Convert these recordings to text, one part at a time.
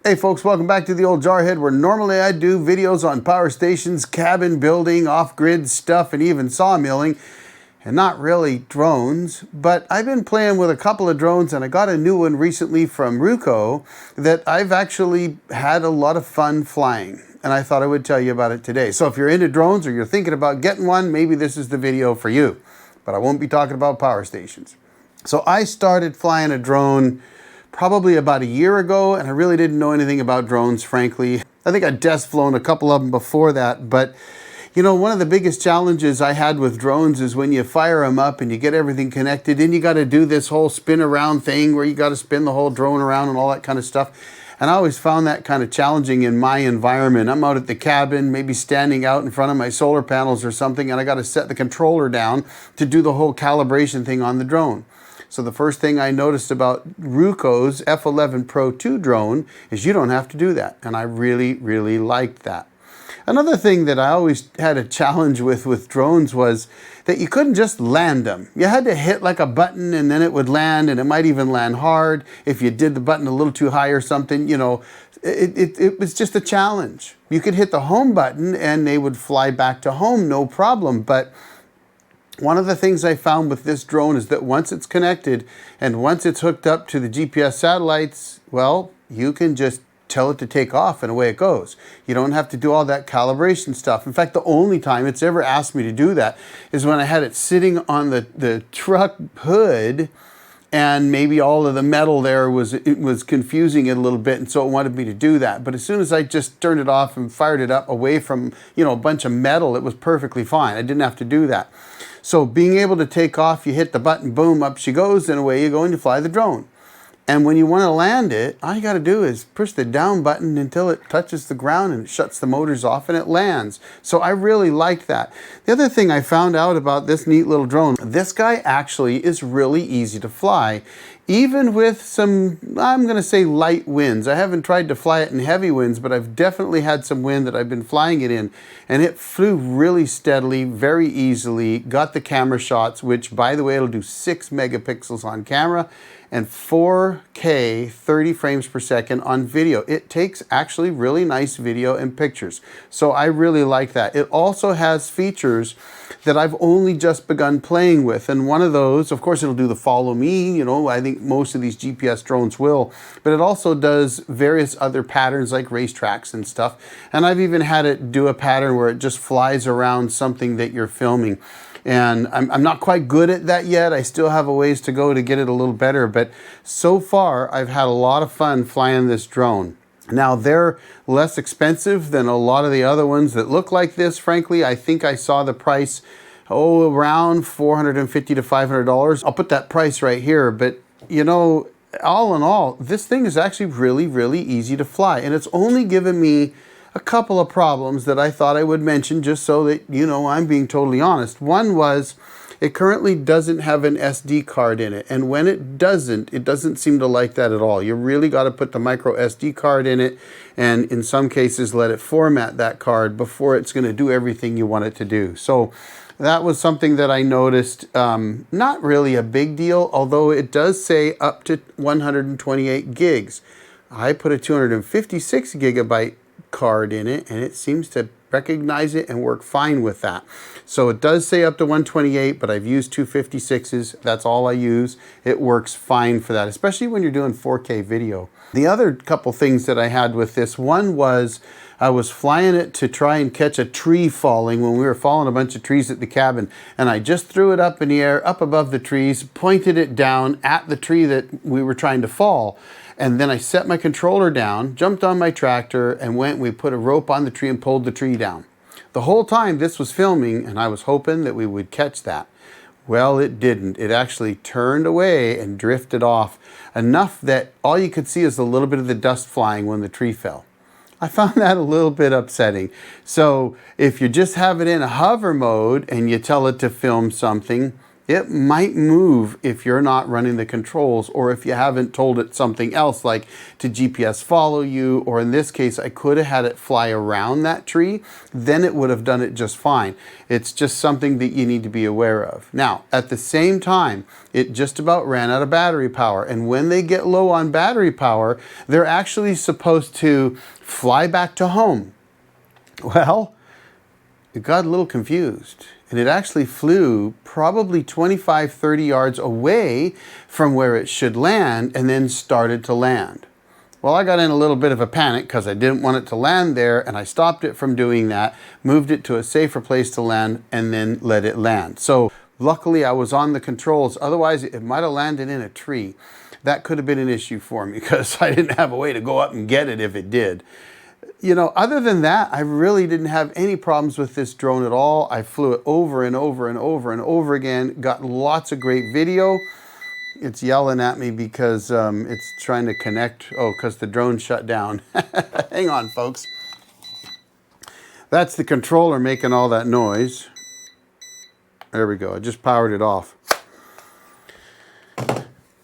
Hey folks, welcome back to the old Jarhead, where normally I do videos on power stations, cabin building, off-grid stuff, and even sawmilling, and not really drones. But I've been playing with a couple of drones, and I got a new one recently from Ruko that I've actually had a lot of fun flying, and I thought I would tell you about it today. So if you're into drones or you're thinking about getting one, maybe this is the video for you. But I won't be talking about power stations. So I started flying a drone probably about a year ago, and I really didn't know anything about drones, frankly. I think I'd test flown a couple of them before that, but you know, one of the biggest challenges I had with drones is when you fire them up and you get everything connected, and you got to do this whole spin around thing where you got to spin the whole drone around and all that kind of stuff. And I always found that kind of challenging in my environment. I'm out at the cabin, maybe standing out in front of my solar panels or something, and I got to set the controller down to do the whole calibration thing on the drone. So the first thing I noticed about Ruko's F11 PRO 2 drone is you don't have to do that. And I really, really liked that. Another thing that I always had a challenge with drones was that you couldn't just land them. You had to hit like a button and then it would land, and it might even land hard. If you did the button a little too high or something, you know, it was just a challenge. You could hit the home button and they would fly back to home, no problem. But one of the things I found with this drone is that once it's connected and once it's hooked up to the GPS satellites, well, you can just tell it to take off and away it goes. You don't have to do all that calibration stuff. In fact, the only time it's ever asked me to do that is when I had it sitting on the truck hood, and maybe all of the metal there was confusing it a little bit, and so it wanted me to do that. But as soon as I just turned it off and fired it up away from, you know, a bunch of metal, it was perfectly fine. I didn't have to do that. So being able to take off, you hit the button, boom, up she goes, and away you go and you fly the drone. And when you want to land it, all you got to do is push the down button until it touches the ground and it shuts the motors off and it lands. So I really liked that. The other thing I found out about this neat little drone, this guy actually is really easy to fly, even with some, I'm going to say, light winds. I haven't tried to fly it in heavy winds, but I've definitely had some wind that I've been flying it in, and it flew really steadily, very easily, got the camera shots, which, by the way, it'll do 6 megapixels on camera and 4K 30 frames per second on video. It takes actually really nice video and pictures. So I really like that. It also has features that I've only just begun playing with. And one of those, of course, it'll do the follow me, you know, I think most of these GPS drones will, but it also does various other patterns like racetracks and stuff. And I've even had it do a pattern where it just flies around something that you're filming. And I'm not quite good at that yet. I still have a ways to go to get it a little better, but so far I've had a lot of fun flying this drone. Now, they're less expensive than a lot of the other ones that look like this, frankly. I think I saw the price, around $450 to $500. I'll put that price right here, but you know, all in all, this thing is actually really, really easy to fly, and it's only given me a couple of problems that I thought I would mention just so that, you know, I'm being totally honest. One was it currently doesn't have an SD card in it. And when it doesn't seem to like that at all. You really got to put the micro SD card in it, and in some cases let it format that card before it's going to do everything you want it to do. So that was something that I noticed. Not really a big deal, although it does say up to 128 gigs. I put a 256 gigabyte card in it, and it seems to recognize it and work fine with that. So it does say up to 128, but I've used 256s. That's all I use. It works fine for that, especially when you're doing 4K video. The other couple things that I had with this, one was I was flying it to try and catch a tree falling when we were falling a bunch of trees at the cabin, and I just threw it up in the air, up above the trees, pointed it down at the tree that we were trying to fall. And then I set my controller down, jumped on my tractor, and we put a rope on the tree and pulled the tree down. The whole time this was filming, and I was hoping that we would catch that. Well, it didn't. It actually turned away and drifted off, enough that all you could see is a little bit of the dust flying when the tree fell. I found that a little bit upsetting. So if you just have it in a hover mode and you tell it to film something, it might move if you're not running the controls, or if you haven't told it something else like to GPS follow you, or in this case I could have had it fly around that tree, then it would have done it just fine. It's just something that you need to be aware of. Now at the same time, it just about ran out of battery power, and when they get low on battery power, they're actually supposed to fly back to home. Well, it got a little confused, and it actually flew probably 25, 30 yards away from where it should land, and then started to land. Well, I got in a little bit of a panic because I didn't want it to land there, and I stopped it from doing that, moved it to a safer place to land, and then let it land. So luckily I was on the controls, otherwise it might have landed in a tree. That could have been an issue for me because I didn't have a way to go up and get it if it did. You know, other than that, I really didn't have any problems with this drone at all. I flew it over and over and over and over again, got lots of great video. It's yelling at me because it's trying to connect. Oh, because the drone shut down. Hang on, folks. That's the controller making all that noise. There we go. I just powered it off.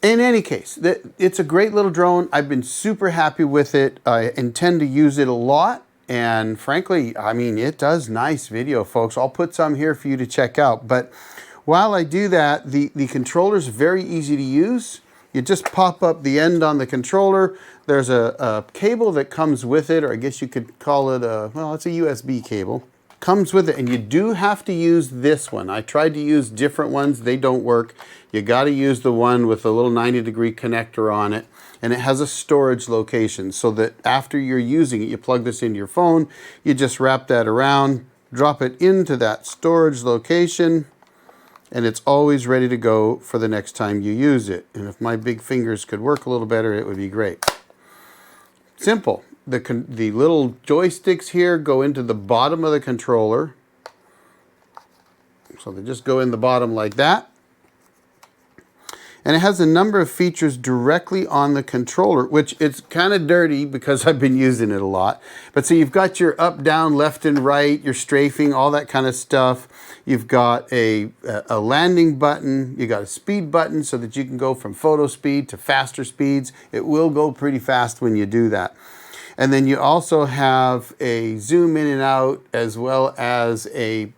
In any case, it's a great little drone. I've been super happy with it. I intend to use it a lot. And frankly, I mean, it does nice video, folks. I'll put some here for you to check out. But while I do that, the controller's very easy to use. You just pop up the end on the controller. There's a cable that comes with it, or I guess you could call it well, it's a USB cable. Comes with it, and you do have to use this one. I tried to use different ones. They don't work. You got to use the one with a little 90-degree connector on it, and it has a storage location so that after you're using it, you plug this into your phone, you just wrap that around, drop it into that storage location, and it's always ready to go for the next time you use it. And if my big fingers could work a little better, it would be great. Simple. The little joysticks here go into the bottom of the controller. So they just go in the bottom like that. And it has a number of features directly on the controller, which it's kind of dirty because I've been using it a lot. But so you've got your up, down, left and right, your strafing, all that kind of stuff. You've got a landing button. You got a speed button so that you can go from photo speed to faster speeds. It will go pretty fast when you do that. And then you also have a zoom in and out, as well as a,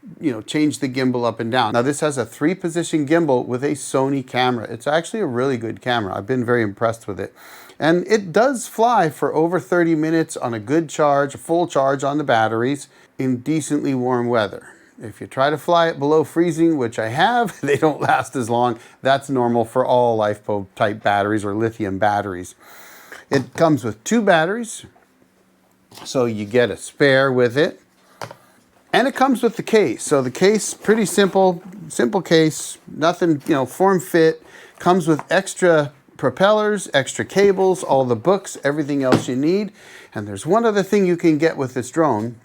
change the gimbal up and down. Now this has a 3-position gimbal with a Sony camera. It's actually a really good camera. I've been very impressed with it. And it does fly for over 30 minutes on a good charge, a full charge on the batteries in decently warm weather. If you try to fly it below freezing, which I have, they don't last as long. That's normal for all LiFePro type batteries or lithium batteries. It comes with 2 batteries. So you get a spare with it, and it comes with the case. So the case, pretty simple case, nothing, form fit, comes with extra propellers, extra cables, all the books, everything else you need. And there's one other thing you can get with this drone,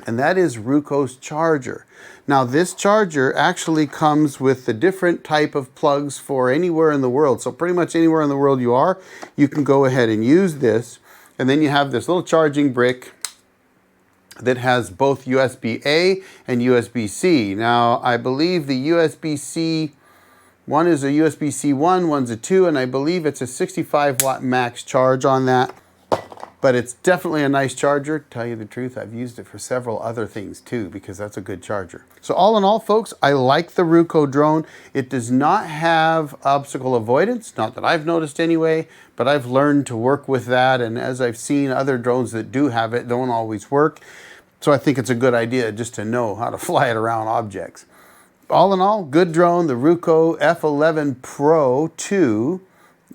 and that is Ruko's charger. Now this charger actually comes with the different type of plugs for anywhere in the world. So pretty much anywhere in the world you are, you can go ahead and use this. And then you have this little charging brick that has both USB-A and USB-C. Now, I believe the USB-C, one is a USB-C 1, one's a 2, and I believe it's a 65-watt max charge on that. But it's definitely a nice charger. To tell you the truth, I've used it for several other things too, because that's a good charger. So all in all, folks, I like the Ruko drone. It does not have obstacle avoidance, not that I've noticed anyway, but I've learned to work with that. And as I've seen other drones that do have it, don't always work. So I think it's a good idea just to know how to fly it around objects. All in all, good drone, the Ruko F11 PRO 2.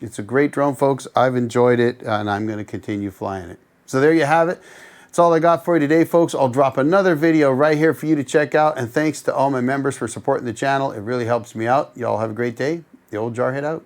It's a great drone, folks. I've enjoyed it, and I'm going to continue flying it. So there you have it. That's all I got for you today, folks. I'll drop another video right here for you to check out. And thanks to all my members for supporting the channel. It really helps me out. Y'all have a great day. The old Jarhead out.